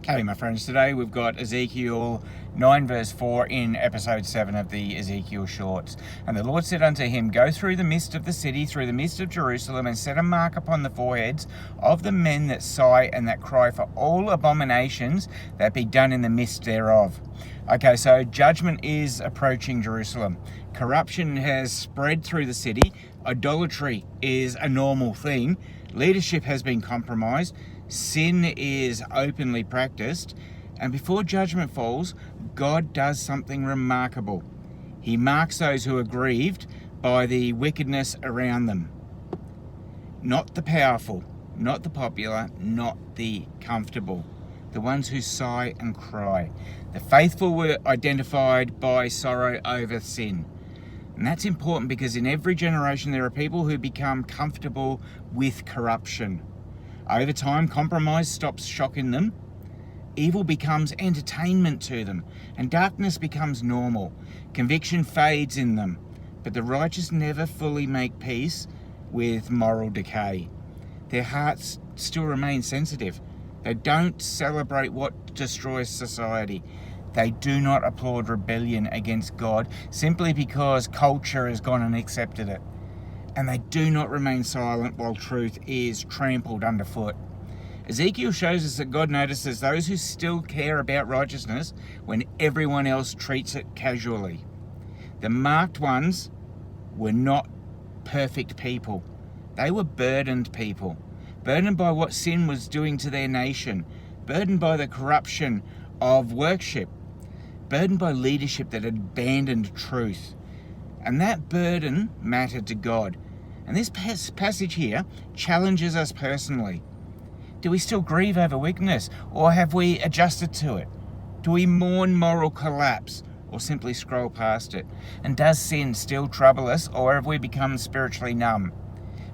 Okay, my friends, today we've got Ezekiel 9 verse 4 in episode 7 of the Ezekiel shorts. And the Lord said unto him, Go through the midst of the city, through the midst of Jerusalem, and set a mark upon the foreheads of the men that sigh and that cry for all abominations that be done in the midst thereof. Okay, so judgment is approaching Jerusalem. Corruption has spread through the city. Idolatry is a normal thing. Leadership has been compromised. Sin is openly practiced. And before judgment falls, God does something remarkable. He marks those who are grieved by the wickedness around them. Not the powerful, not the popular, not the comfortable. The ones who sigh and cry. The faithful were identified by sorrow over sin. And that's important because in every generation there are people who become comfortable with corruption. Over time, compromise stops shocking them. Evil becomes entertainment to them, and darkness becomes normal. Conviction fades in them, but the righteous never fully make peace with moral decay. Their hearts still remain sensitive. They don't celebrate what destroys society. They do not applaud rebellion against God simply because culture has gone and accepted it. And they do not remain silent while truth is trampled underfoot. Ezekiel shows us that God notices those who still care about righteousness when everyone else treats it casually. The marked ones were not perfect people. They were burdened people, burdened by what sin was doing to their nation, burdened by the corruption of worship, burdened by leadership that had abandoned truth. And that burden mattered to God. And this passage here challenges us personally. Do we still grieve over weakness, or have we adjusted to it? Do we mourn moral collapse, or simply scroll past it? And does sin still trouble us, or have we become spiritually numb?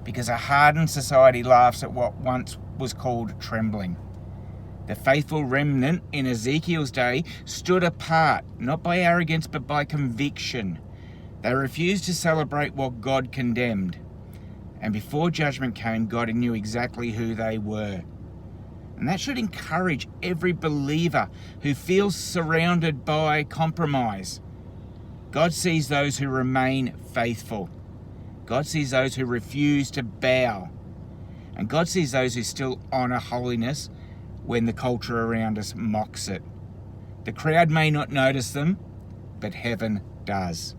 Because a hardened society laughs at what once was called trembling. The faithful remnant in Ezekiel's day stood apart, not by arrogance, but by conviction. They refused to celebrate what God condemned. And before judgment came, God knew exactly who they were. And that should encourage every believer who feels surrounded by compromise. God sees those who remain faithful. God sees those who refuse to bow. And God sees those who still honor holiness when the culture around us mocks it. The crowd may not notice them, but heaven does.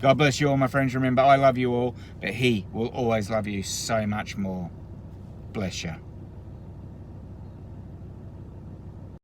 God bless you all, my friends. Remember, I love you all, but He will always love you so much more. Bless you.